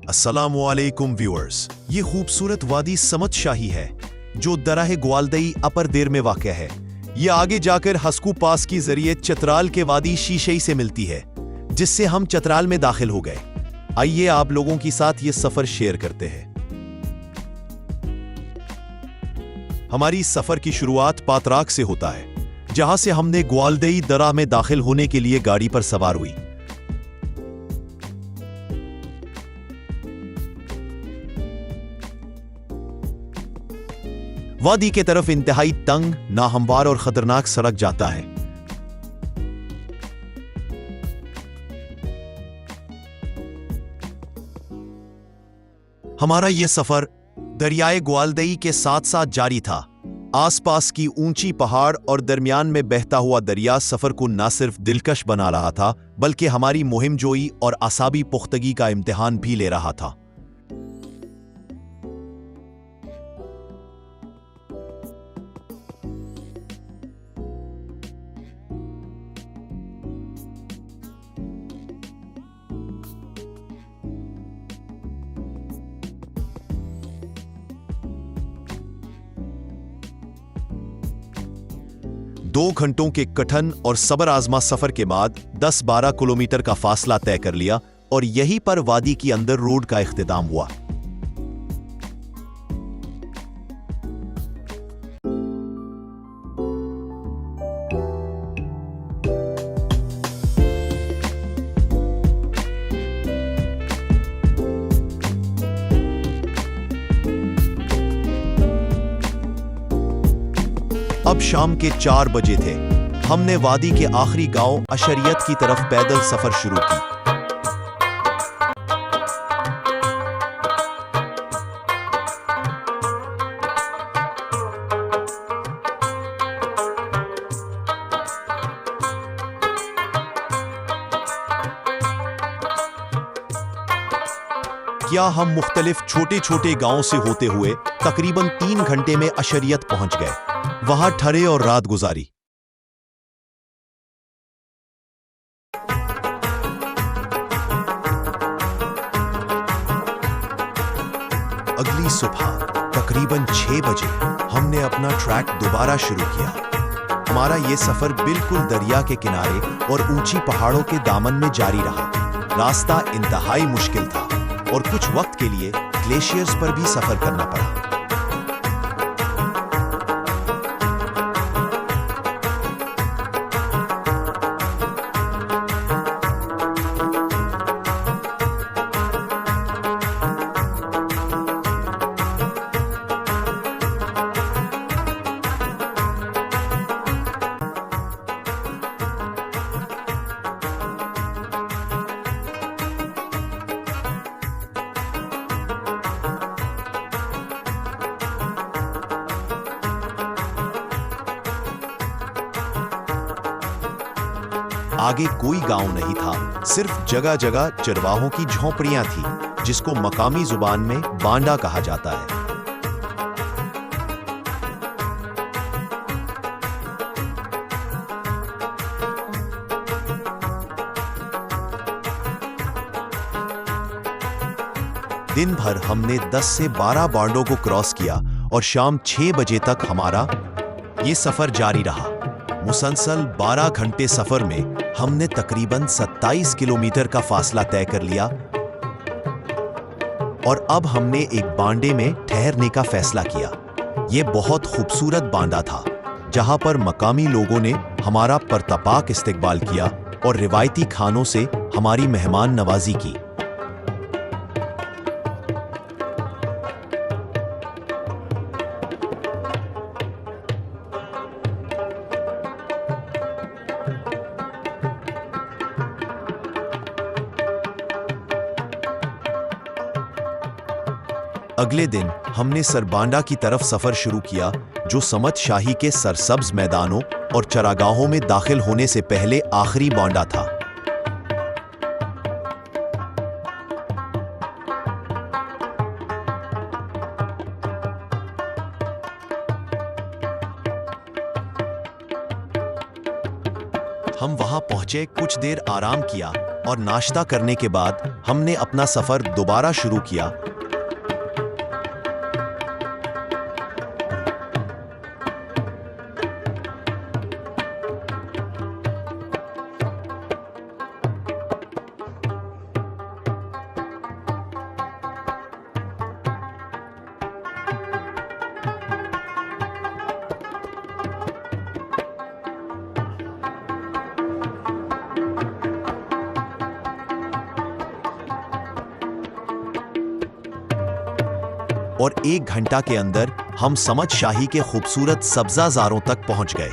अस्सलामुअलैकुम व्यूअर्स, ये खूबसूरत वादी समत शाही है जो दराह ग्वालदई अपर देर में वाक़ है। ये आगे जाकर हस्कू पास की जरिए चतराल के वादी शीशई से मिलती है, जिससे हम चतराल में दाखिल हो गए। आइए आप लोगों के साथ ये सफर शेयर करते हैं। हमारी सफर की शुरुआत पातराक से होता है, जहां से हमने ग्वालदई दरा में दाखिल होने के लिए गाड़ी पर सवार हुई। वादी के तरफ इंतहाई तंग, नाहमवार और खतरनाक सड़क जाता है। हमारा यह सफर दरियाए ग्वालदई के साथ साथ जारी था। आसपास की ऊंची पहाड़ और दरमियान में बहता हुआ दरिया सफर को न सिर्फ दिलकश बना रहा था, बल्कि हमारी मुहिमजोई और आसाबी पुख्तगी का इम्तिहान भी ले रहा था। दो घंटों के कठिन और सबर आजमा सफर के बाद 10-12 किलोमीटर का फासला तय कर लिया और यहीं पर वादी की अंदर रोड का इख्तिताम हुआ। अब शाम के 4 बजे थे। हमने वादी के आखिरी गांव अशरियत की तरफ पैदल सफर शुरू की। क्या हम मुख्तलिफ छोटे छोटे गांवों से होते हुए तकरीबन 3 घंटे में अशरियत पहुंच गए। वहां ठहरे और रात गुजारी। अगली सुबह तकरीबन 6 बजे हमने अपना ट्रैक दोबारा शुरू किया। हमारा यह सफर बिल्कुल दरिया के किनारे और ऊंची पहाड़ों के दामन में जारी रहा। रास्ता इंतहाई मुश्किल था और कुछ वक्त के लिए ग्लेशियर्स पर भी सफर करना पड़ा। आगे कोई गांव नहीं था, सिर्फ जगह जगह चरवाहों की झोंपड़ियां थी, जिसको मकामी जुबान में बांडा कहा जाता है। दिन भर हमने 10 से 12 बांडों को क्रॉस किया और शाम 6 बजे तक हमारा ये सफर जारी रहा। मुसलसल 12 घंटे सफर में हमने तकरीबन 27 किलोमीटर का फासला तय कर लिया और अब हमने एक बांडे में ठहरने का फैसला किया। यह बहुत खूबसूरत बांडा था, जहां पर मकामी लोगों ने हमारा परतपाक इस्तकबाल किया और रिवायती खानों से हमारी मेहमान नवाजी की। अगले दिन हमने सरबांडा की तरफ सफर शुरू किया, जो समत शाही के सरसब्ज मैदानों और चरागाहों में दाखिल होने से पहले आखिरी बांडा था। हम वहां पहुंचे, कुछ देर आराम किया और नाश्ता करने के बाद हमने अपना सफर दोबारा शुरू किया। और 1 घंटा के अंदर हम समझ शाही के खूबसूरत सब्जाजारों तक पहुंच गए।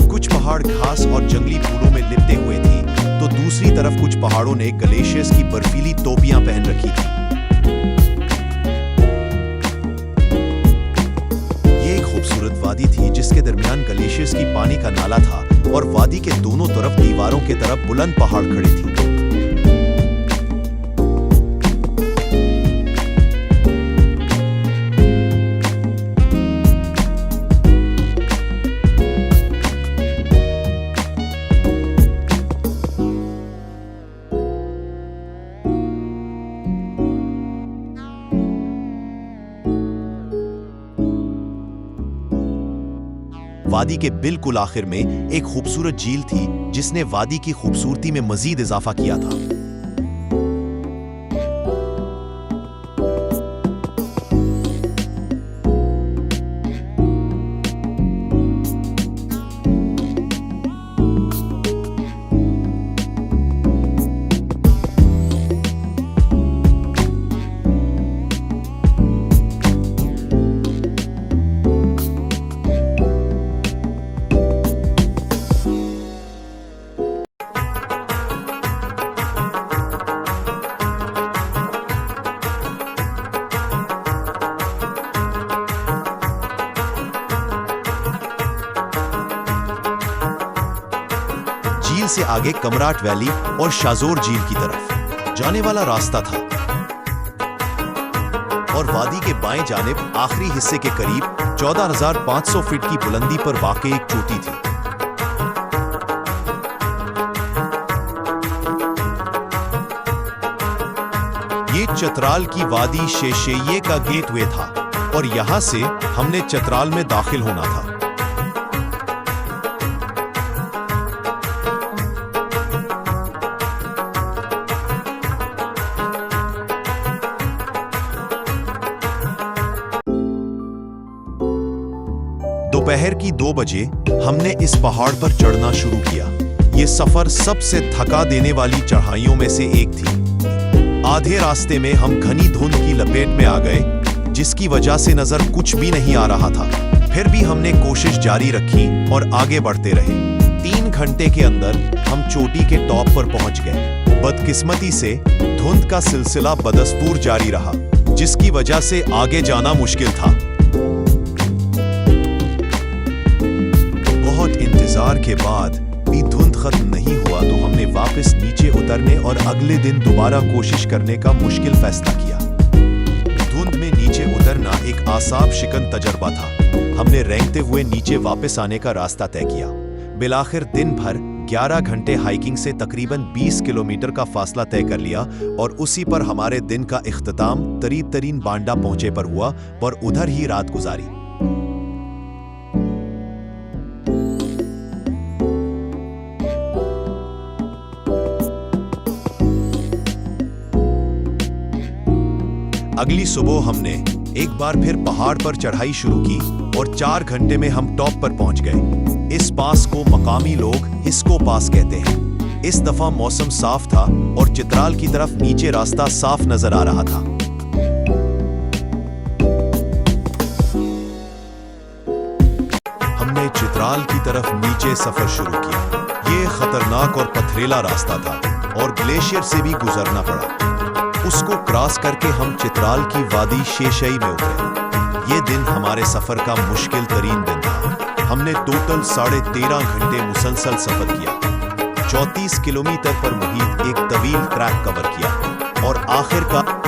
कुछ पहाड़ घास और जंगली फूलों में लिपटे हुए थी, तो दूसरी तरफ कुछ पहाड़ों ने ग्लेशियर्स की बर्फीली टोपियां पहन रखी थी। ये एक खूबसूरत वादी थी जिसके दरमियान ग्लेशियर्स की पानी का नाला था और वादी के दोनों तरफ दीवारों के तरफ बुलंद पहाड़ खड़े थे। वादी के बिल्कुल आखिर में एक खूबसूरत झील थी जिसने वादी की खूबसूरती में मजीद इजाफा किया था। झील से आगे कमराट वैली और शाजोर झील की तरफ जाने वाला रास्ता था और वादी के बाएं जानिब आखिरी हिस्से के करीब 14,500 फीट की बुलंदी पर वाक़ई एक चोटी थी। ये चतराल की वादी शेशेये का गेटवे था और यहां से हमने चतराल में दाखिल होना था। दोपहर की 2 बजे हमने इस पहाड़ पर चढ़ना शुरू किया। ये सफर सबसे थका देने वाली चढ़ाइयों में से एक थी। आधे रास्ते में हम घनी धुंध की लपेट में आ गए, जिसकी वजह से नजर कुछ भी नहीं आ रहा था। फिर भी हमने कोशिश जारी रखी और आगे बढ़ते रहे। 3 घंटे के अंदर हम चोटी के टॉप पर पहुंच गए। बदकिस्मती से धुंध का सिलसिला बदस्तूर जारी रहा, जिसकी वजह से आगे जाना मुश्किल था। बहुत इंतजार के बाद भी धुंध खत्म नहीं हुआ तो हमने वापस नीचे उतरने और अगले दिन दोबारा कोशिश करने का मुश्किल फैसला किया। धुंध में नीचे उतरना एक आसाब शिकन तजर्बा था। हमने रेंगते हुए नीचे वापस आने का रास्ता तय किया। बिलाखिर दिन भर 11 घंटे हाइकिंग से तकरीबन 20 किलोमीटर का फासला तय कर लिया और उसी पर हमारे दिन का इख्तिताम करीब तरीन बांडा पहुंचे पर हुआ और उधर ही रात गुजारी। अगली सुबह हमने एक बार फिर पहाड़ पर चढ़ाई शुरू की और 4 घंटे में हम टॉप पर पहुंच गए। इस पास को मकामी लोग हिस्को पास कहते हैं। इस दफा मौसम साफ था और चित्राल की तरफ नीचे रास्ता साफ नजर आ रहा था। हमने चित्राल की तरफ नीचे सफर शुरू किया। ये खतरनाक और पथरीला रास्ता था और ग्लेशियर से भी गुजरना पड़ा। उसको क्रॉस करके हम चित्राल की वादी शेशई में उतरे। ये दिन हमारे सफर का मुश्किल तरीन दिन था। हमने टोटल 13.5 घंटे मुसलसल सफर किया। 34 किलोमीटर पर मुहित एक तवील ट्रैक कवर किया और आखिरकार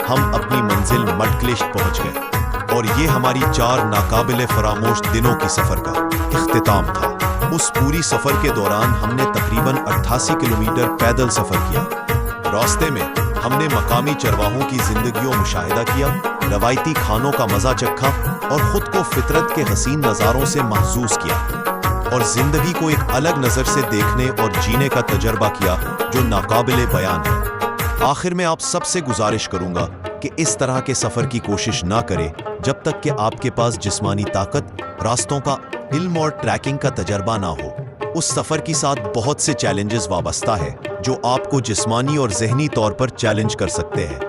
हम अपनी मंजिल मडक्लिश्त पहुंच गए। और ये हमारी 4 नाकाबिले फरामोश दिनों की सफर का इख्तिताम था। उस पूरी सफर के दौरान हमने तकरीबन 88 किलोमीटर पैदल सफर किया। रास्ते में हमने मकामी चरवाहों की जिंदगी और मुशाहिदा किया, रवायती खानों का मजा चखा और खुद को फितरत के हसीन नज़ारों से महसूस किया और जिंदगी को एक अलग नजर से देखने और जीने का तजर्बा किया जो नाकाबिले बयान है। आखिर में आप सबसे गुजारिश करूंगा कि इस तरह के सफर की कोशिश ना करें जब तक कि आपके पास जिस्मानी ताकत, रास्तों का इल्म और ट्रैकिंग का तजर्बा ना हो। उस सफर के साथ बहुत से चैलेंजेस वाबस्ता है जो आपको जिस्मानी और जहनी तौर पर चैलेंज कर सकते हैं।